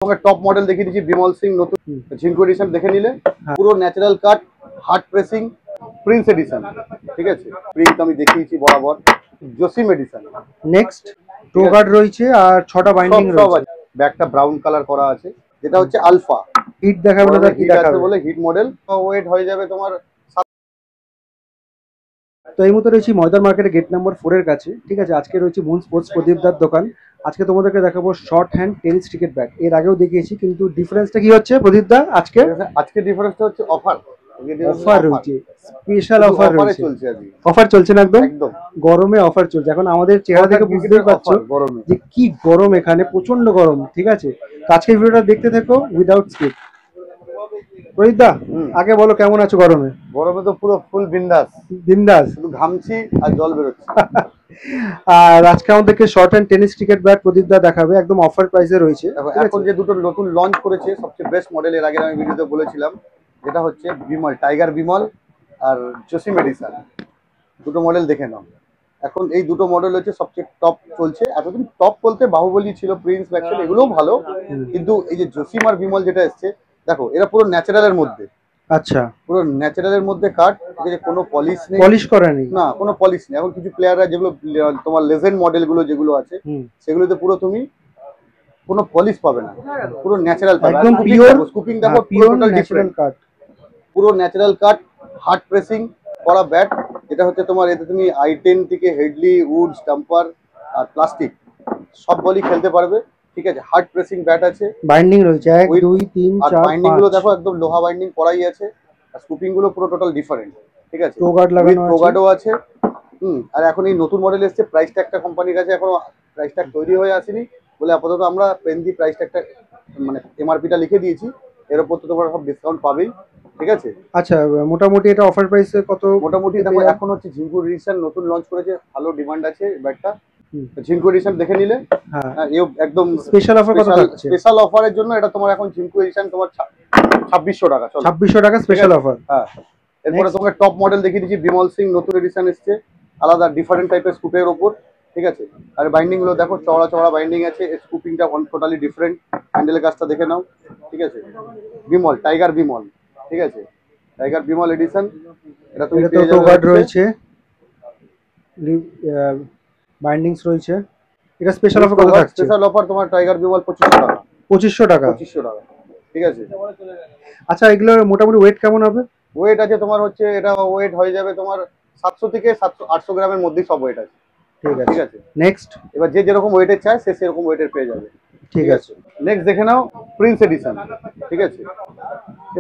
Top model দেখিয়ে দিচ্ছি বিমল সিং নতুন ঝিঙ্কু এডিশন দেখে নিলে পুরো ন্যাচারাল কাট হার্ড প্রেসিং প্রিন্স এডিশন। ঠিক আছে, প্রিন্ট আমি দেখিয়েছি বরাবর। জসিম এডিশন। নেক্সট টো গার্ড রয়েছে আর 6টা বাইন্ডিং রয়েছে। ব্যাকটা ব্রাউন কালার করা আছে, যেটা হচ্ছে আলফা। হিট দেখাবে না, কি দেখাবে বলে হিট মডেল। ওয়েট হয়ে যাবে তোমার। তো এই মুহূর্তে রয়েছি ময়দান মার্কেটে গেট নাম্বার 4 এর কাছে। ঠিক আছে, আজকে রয়েছে মুন স্পোর্টস প্রদীপদার দোকান। আজকে তোমাদেরকে দেখাবো short hand tennis cricket bat. এর আগেও দেখিয়েছি, কিন্তু ডিফারেন্সটা কি হচ্ছে প্রদীপদা আজকে ডিফারেন্সটা হচ্ছে অফার রয়েছে, স্পেশাল অফার রয়েছে। অফার চলছে না একদম গরমে অফার চলছে। এখন আমাদের চেহারা দেখে বুঝতেই পারছো যে কি গরম, এখানে প্রচন্ড গরম। ঠিক আছে, আজকের ভিডিওটা দেখতে থাকো উইদাউট স্কিপ। প্রদীপদা আগে বলো কেমন আছো গরমে? গরমে তো পুরো ফুল বিন্দাস, শুধু ঘামছি আর জল বেরোচ্ছে। আর আজকে আমাদেরকে short hand tennis cricket bat প্রদীপদা দেখাবে, একদম অফার প্রাইসে রয়েছে। এখন যে দুটো নতুন লঞ্চ করেছে সবচেয়ে বেস্ট মডেল, এর আগে আমি ভিডিওতে বলেছিলাম, যেটা হচ্ছে বিমল, টাইগার বিমল আর জসিম এডিশন। দুটো মডেল দেখে নাও। এখন এই দুটো মডেল হচ্ছে সবচেয়ে টপ চলছে। এতদিন টপ বলতে বাহুবলী ছিল, প্রিন্স ম্যাক্সেল, এগুলোও ভালো। কিন্তু এই যে জসিম আর বিমল যেটা এসছে, দেখো এরা পুরো ন্যাচারালের মধ্যে। আচ্ছা, পুরো ন্যাচারালের মধ্যে কাট, যে কোনো পলিশ নেই, পলিশ করা নেই, না কোনো পলিশ নেই। এখন কিছু প্লেয়াররা যেগুলো তোমার লেজেন্ড মডেল গুলো যেগুলো আছে, সেগুলোতে পুরো তুমি কোনো পলিশ পাবে না, পুরো ন্যাচারাল পাবে। একদম পিওর স্কুপিং দেখো, পিওর ন্যাচারাল কাট, পুরো ন্যাচারাল কাট হার্ড প্রেসিং করা ব্যাট। এটা হচ্ছে তোমার, এতে তুমি i10 থেকে হেডলি, উড, স্টাম্পার আর প্লাস্টিক সব বলই খেলতে পারবে। ঠিক আছে, হার্ড প্রেসিং ব্যাট আছে, বাইন্ডিং রয়েছে 1 2 3 4 5। বাইন্ডিং গুলো দেখো একদম লোহা বাইন্ডিং করাই আছে, আর স্কুপিং গুলো পুরো টোটাল ডিফারেন্ট। ঠিক আছে, টো গার্ড লাগানো আছে, টো গার্ডও আছে। আর এখন এই নতুন মডেল এসেছে, প্রাইস ট্যাগটা কোম্পানির কাছে এখনো প্রাইস ট্যাগ তৈরি হয়ে আসেনি বলে আপাতত আমরা পেন দিয়ে প্রাইস ট্যাগটা মানে এমআরপিটা লিখে দিয়েছি। এর উপর তো তোমরা সব ডিসকাউন্ট পাবেই। ঠিক আছে, আচ্ছা মোটামুটি এটা অফার প্রাইসে কত? মোটামুটি দেখো এখন হচ্ছে ঝিঙ্কু এডিশন নতুন লঞ্চ করেছে, ভালো ডিমান্ড আছে ব্যাটটা। ঝিঙ্কু এডিশন দেখে নিলে একদম স্পেশাল অফার কত থাকছে? স্পেশাল অফারের জন্য এটা তোমার এখন ঝিঙ্কু এডিশন তোমার 2600 টাকা। 2600 টাকা স্পেশাল অফার। হ্যাঁ, এরপরে তোমাকে টপ মডেল দেখিয়ে দিচ্ছি বিমল সিং নতুন এডিশন এসছে, আলাদা ডিফারেন্ট টাইপের স্কুপের ওপর। ঠিক আছে, আর বাইন্ডিং গুলো দেখো চওড়া চওড়া বাইন্ডিং আছে, স্কুপিংটা টোটালি ডিফারেন্ট। হ্যান্ডেলের কাজটা দেখে নাও। ঠিক আছে, বিমল, টাইগার বিমল। ঠিক আছে, টাইগার বিমল এডিশন। এটা তুমি পেয়ে যাবে, গার্ড রয়েছে, বাইন্ডিংস রয়েছে। এটা স্পেশাল অফার কত থাকছে? স্পেশাল অফার তোমার টাইগার বিমল 2500 টাকা। 2500 টাকা, 2500 টাকা। ঠিক আছে, আচ্ছা এগুলোর মোটামুটি ওয়েট কেমন হবে? ওয়েট আছে তোমার হচ্ছে, এটা ওয়েট হয়ে যাবে তোমার 700 থেকে 800 গ্রামের মধ্যেই সব ওয়েট আছে। ঠিক আছে, নেক্সট এবার যে যেরকম ওয়েটের চায় সে সেরকম ওয়েটের পেয়ে যাবে। ঠিক আছে, নেক্সট দেখে নাও প্রিন্স এডিশন। ঠিক আছে,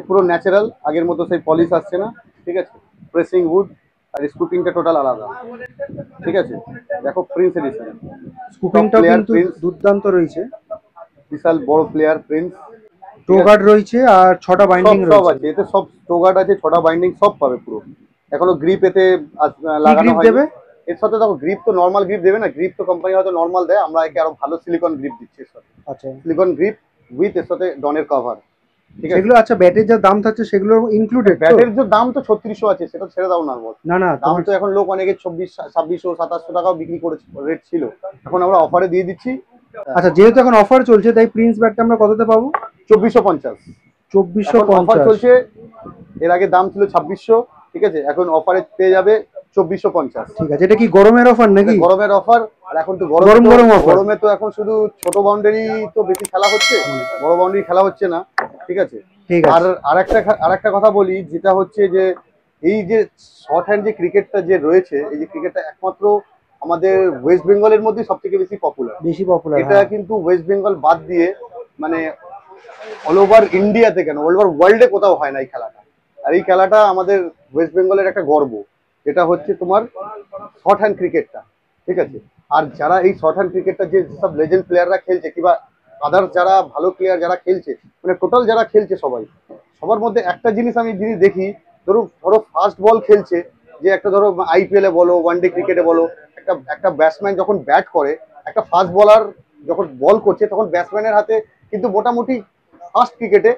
পুরো ন্যাচারাল, আগের মতো সেই পলিশ আসছে না। ঠিক আছে, প্রেসিং উড আর স্কুপিংটা টোটাল আলাদা। ঠিক আছে, দেখো প্রিন্স এডিশন, স্কুপিংটা কিন্তু দুর্দান্ত রয়েছে, বিশাল বড় প্লেয়ার প্রিন্স। টো গার্ড রয়েছে আর 6টা বাইন্ডিং রয়েছে। এতে সব টো গার্ড আছে, 6টা বাইন্ডিং সব পাবে পুরো। এখনো গ্রিপ এতে লাগানো হয়নি। এর সাথে দেখো গ্রিপ তো নরমাল গ্রিপ দেবে না, গ্রিপ তো কোম্পানি হয়তো নরমাল দেয়, আমরা একে আরো ভালো সিলিকন গ্রিপ দিচ্ছি এর সাথে। আচ্ছা, সিলিকন গ্রিপ উইথ এর সাথে ডনের কভার। ঠিক আছে, সেগুলো আচ্ছা ব্যাটের যা দাম থাকছে সেগুলো ইনক্লুডেড? ব্যাটের যে দাম তো 3600 আছে, সেটা ছেড়ে দাও না। না দাম তো এখন লোক অনেকে 2600 2700 টাকাও বিক্রি করেছে, রেট ছিল, এখন আমরা অফারে দিয়ে দিচ্ছি। আচ্ছা, যেহেতু এখন অফার চলছে তাই প্রিন্স ব্যাটটা আমরা কততে পাবো? 2450। 2450 অফার চলছে, এর আগে দাম ছিল 2600। ঠিক আছে, এখন অফারে পেয়ে যাবে 2450। ঠিক আছে, এটা কি গরমের অফার নাকি? গরমের অফার। আর এখন তো গরমে তো এখন শুধু ছোট বাউন্ডারি তো বেশি খেলা হচ্ছে, বড় বাউন্ডারি খেলা হচ্ছে না। ঠিক আছে, আর আরেকটা কথা বলি, যেটা হচ্ছে যে এই যে শর্ট হ্যান্ড যে ক্রিকেটটা যে রয়েছে, এই যে ক্রিকেটটা একমাত্র আমাদের ওয়েস্ট বেঙ্গলের মধ্যে সবথেকে বেশি পপুলার। এটা কিন্তু ওয়েস্ট বেঙ্গল বাদ দিয়ে মানে অল ওভার ইন্ডিয়াতে কেন অল ওভার ওয়ার্ল্ডে কোথাও হয় না এই খেলাটা। আর এই খেলাটা আমাদের ওয়েস্ট বেঙ্গলের একটা গর্ব, যেটা হচ্ছে তোমার শর্ট হ্যান্ড ক্রিকেটটা। ঠিক আছে, আর যারা এই শর্ট হ্যান্ড ক্রিকেটটা যে সব লেজেন্ড প্লেয়াররা খেলছে, কিংবা আদার যারা ভালো প্লেয়ার যারা খেলছে, মানে টোটাল যারা খেলছে সবার মধ্যে একটা জিনিস আমি দেখি, ধরো ফাস্ট বল খেলছে, যে একটা ধরো আইপিএল এ বলো, ওয়ানডে ক্রিকেটে বলো, একটা ব্যাটসম্যান যখন ব্যাট করে, একটা ফাস্ট বলার যখন বল করছে, তখন ব্যাটসম্যানের হাতে কিন্তু মোটামুটি ফাস্ট ক্রিকেটে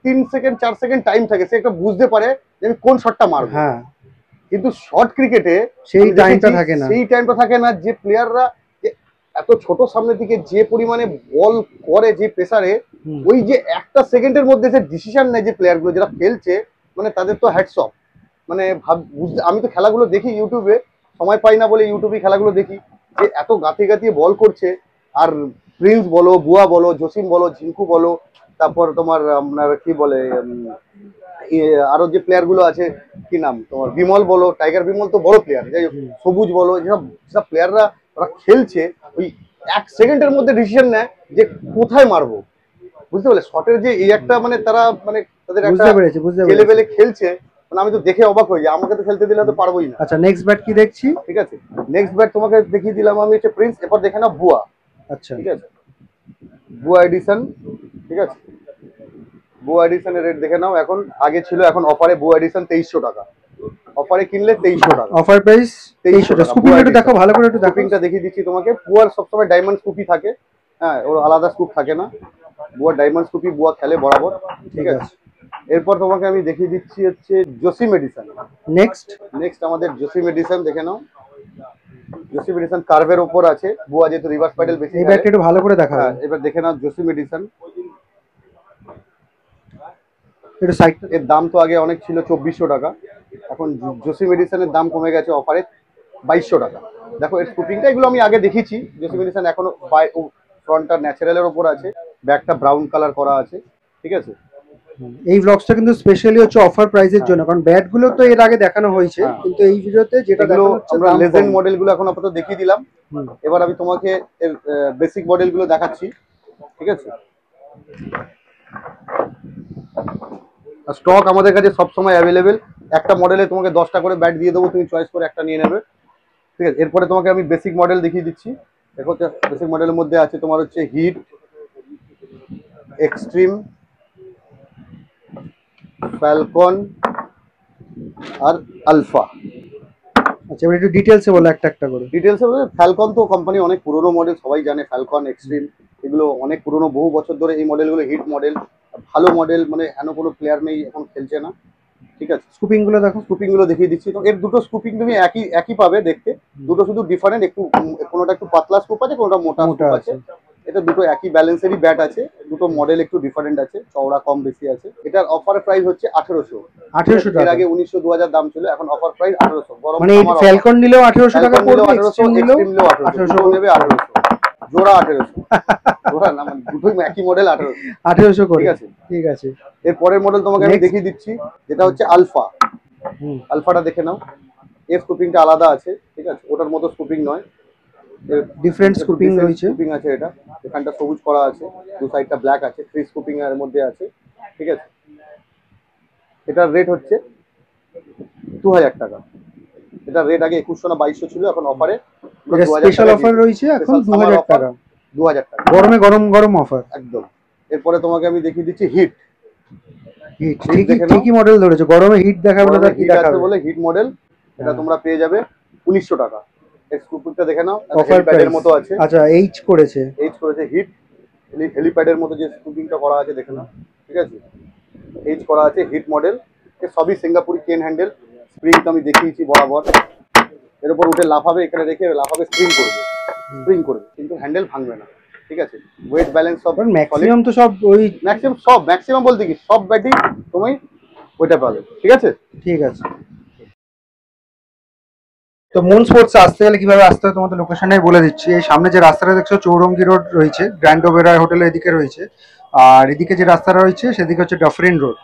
3 সেকেন্ড 4 সেকেন্ড টাইম থাকে, সে একটা বুঝতে পারে যে আমি কোন শটটা মারবো। কিন্তু শর্ট ক্রিকেটে সেই টাইমটা থাকে না, যে প্লেয়াররা এত ছোট সামনের দিকে যে পরিমাণে বল করে, যে প্রেসারে, ওই যে একটা সেকেন্ডের মধ্যে যে ডিসিশন নেয় যে প্লেয়ার গুলো যারা খেলছে, মানে তাদের তো হ্যাটস অফ। মানে আমি তো খেলাগুলো দেখি ইউটিউবে, সময় পাই না বলে ইউটিউবে খেলাগুলো দেখি, যে এত গাঁথিয়ে গাঁথিয়ে বল করছে। আর প্রিন্স বলো, বুয়া বলো, জসিম বলো, ঝিঙ্কু বলো, তারপর তোমার আপনার কি বলে আরো যে প্লেয়ার গুলো আছে, কি নাম তোমার, বিমল বলো, টাইগার বিমল তো বড় প্লেয়ার, যাই হোক, সবুজ বলো, যেসব প্লেয়াররা ওরা খেলছে, ওই এক সেকেন্ডের মধ্যে ডিসিশন নেয় যে কোথায় মারবো। বুঝতে পারলে শটের যে এই একটা মানে তারা মানে তাদের একটা লেভেলে খেলছে, মানে আমি তো দেখে অবাক হই, আমাকে তো খেলতে দিলে তো পারবোই না। আচ্ছা নেক্সট ব্যাট কি দেখছি? ঠিক আছে, নেক্সট ব্যাট তোমাকে দেখিয়ে দিলাম আমি হচ্ছে প্রিন্স, এরপর দেখে না বুয়া। আচ্ছা ঠিক আছে, বুয়া এডিশন। ঠিক আছে, বুয়া এডিশনের রেট দেখে নাও এখন, আগে ছিল, এখন অফারে বুয়া এডিশন 2300 টাকা, অফারে কিনলে 2300 টাকা, অফার প্রাইস 2300 টাকা। স্কুপিং একটু দেখো, ভালো করে একটু দেখো। স্কুপিংটা দেখিয়ে দিচ্ছি তোমাকে। বুয়ার সবসময় ডায়মন্ড স্কুপি থাকে, হ্যাঁ, ওর আলাদা স্কুপ থাকে না। বুয়া ডায়মন্ড স্কুপি বুয়া খেলে বরাবর। ঠিক আছে, এরপর তোমাকে আমি দেখিয়ে দিচ্ছি হচ্ছে জসিম এডিশন। নেক্সট আমাদের জসিম এডিশন দেখে নাও। জসিম এডিশন কার্ভের উপর আছে, বুয়া যেহেতু রিভার্স প্যাডেল বেশি, এই ব্যাটটা একটু ভালো করে দেখা। এবার দেখে নাও জসিম এডিশন। এটা সাইড, এর দাম তো আগে অনেক ছিল 2400 টাকা, এখন জসিম এডিশনের দাম কমে গেছে অফারে 2200 টাকা। দেখো এর স্কুপিংটা, এগুলো আমি আগে দেখিয়েছি। জসিম এডিশন এখনো ফ্রন্টটা ন্যাচারালের উপর আছে, ব্যাকটা ব্রাউন কালার করা আছে। ঠিক আছে, এই ব্লগসটা কিন্তু স্পেশালি হচ্ছে অফার প্রাইসের জন্য, কারণ ব্যাট গুলো তো এর আগে দেখানো হয়েছে, কিন্তু এই ভিডিওতে যেটা দেখানো হচ্ছে আমরা লেজেন্ড মডেল গুলো এখন আপাতত দেখিয়ে দিলাম। এবার আমি তোমাকে এর বেসিক মডেল গুলো দেখাচ্ছি। ঠিক আছে, স্টক আমাদের কাছে সবসময় অ্যাভেলেবেল, একটা মডেলে তোমাকে 10টা করে ব্যাট দিয়ে দেবো, তুমি চয়েস করে একটা নিয়ে নেবে। ঠিক আছে, এরপরে তোমাকে আমি বেসিক মডেল দেখিয়ে দিচ্ছি। দেখো বেসিক মডেলের মধ্যে আছে তোমার হচ্ছে হিট, এক্সট্রিম, ফ্যালকন আর আলফা। আচ্ছা এবার একটু ডিটেইলসে বলো একটা একটা করে। ডিটেইলসে বলতে ফ্যালকন তো কোম্পানি অনেক পুরনো মডেল, সবাই জানে ফ্যালকন, এক্সট্রিম, এগুলো অনেক পুরনো, বহু বছর ধরে এই মডেলগুলো হিট মডেল, ভালো মডেল, মানে এমন কোনো প্লেয়ার নেই এখন খেলছে না। ঠিক আছে, স্কুপিং গুলো দেখো, স্কুপিং গুলো দেখিয়ে দিচ্ছি। তো এর দুটো স্কুপিং তুমি একই পাবে দেখতে, দুটো শুধু ডিফারেন্ট, একটু কোনোটা একটু পাতলা স্কুপ আছে, কোনোটা মোটা স্কুপ আছে। এটা দুটো একই ব্যালেন্সেরই ব্যাট আছে, দুটো মডেল একটু ডিফারেন্ট আছে, চওড়া কম বেশি আছে। এটার অফার প্রাইস হচ্ছে 1800 টাকা। এর আগে 1900 2000 দাম ছিল, এখন অফার প্রাইস 1800। মানে ফ্যালকন নিলেও 1800 টাকা পড়বে, এক্সট্রিম নিলেও 1800 নেবে, 1800 জোড়া 1800 জোড়া না, মানে দুটোই একই মডেল 1800 করে। ঠিক আছে, ঠিক আছে। এর পরের মডেল তোমাকে আমি দেখিয়ে দিচ্ছি, যেটা হচ্ছে আলফা। আলফাটা দেখে নাও, এর স্কুপিংটা আলাদা আছে। ঠিক আছে, ওটার মতো স্কুপিং নয়, ডিফারেন্ট স্কুপিং রয়েছে। স্কুপিং আছে, এটা এখানটা সবুজ করা আছে, দু সাইডটা ব্ল্যাক আছে, থ্রি স্কুপিং এর মধ্যে আছে। ঠিক আছে, এটার রেট হচ্ছে 2000 টাকা। এটা রেট আগে 2100 না 2200 ছিল, এখন অফারে স্পেশাল অফার রয়েছে, এখন 2000 টাকা। 2000 টাকা গরমে গরম গরম অফার একদম। এরপরে তোমাকে আমি দেখিয়ে দিচ্ছি হিট। ঠিকই মডেল ধরেছে, গরমে হিট দেখাবে না, তার কি দেখাবে বলে হিট মডেল। এটা তোমরা পেয়ে যাবে 1900 টাকা। স্কুপিংটা দেখে নাও, অফার প্যাডের মতো আছে। আচ্ছা এইচ করেছে হিট, হেলিপ্যাডের মতো যে স্কুপিংটা করা আছে দেখে নাও। ঠিক আছে, এইচ করা আছে, হিট মডেল, সবই সিঙ্গাপুরি চেন হ্যান্ডেল। স্প্রিং তো আমি দেখিয়েছি বরাবর, এর উপর উঠে লাফাবে, এখানে রেখে লাফাবে, স্প্রিং করবে কিন্তু হ্যান্ডেল ভাঙবে না। ঠিক আছে, ওয়েট ব্যালেন্স সব ম্যাক্সিমাম তো সব ওই ম্যাক্সিমাম বলতে কি সব ব্যাটই তুমি ওইটা পাবে। ঠিক আছে, ঠিক আছে। তো মুন স্পোর্টস আসতে গেলে কিভাবে আসতে হয় তোমাদের লোকেশনে বলে দিচ্ছি। এই সামনে যে রাস্তাটা দেখছো চৌরঙ্গি রোড রয়েছে, গ্র্যান্ড ওবেরয় হোটেলের এদিকে রয়েছে, আর এদিকে যে রাস্তাটা রয়েছে সেদিকে হচ্ছে ডাফরিন রোড,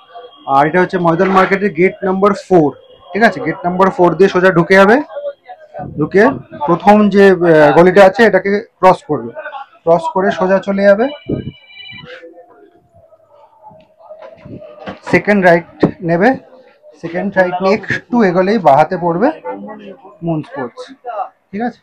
আর এটা হচ্ছে ময়দান মার্কেটের গেট নাম্বার 4। ঠিক আছে, গেট নাম্বার 4 দিয়ে সোজা ঢুকে যাবে, ঢুকে প্রথম যে গলিটা আছে এটাকে ক্রস করবে, ক্রস করে সোজা চলে যাবে, সেকেন্ড রাইট নেবে, সেকেন্ড রাইট নিয়ে একটু এগোলেই বাহাতে পড়বে মুন স্পোর্টস। ঠিক আছে।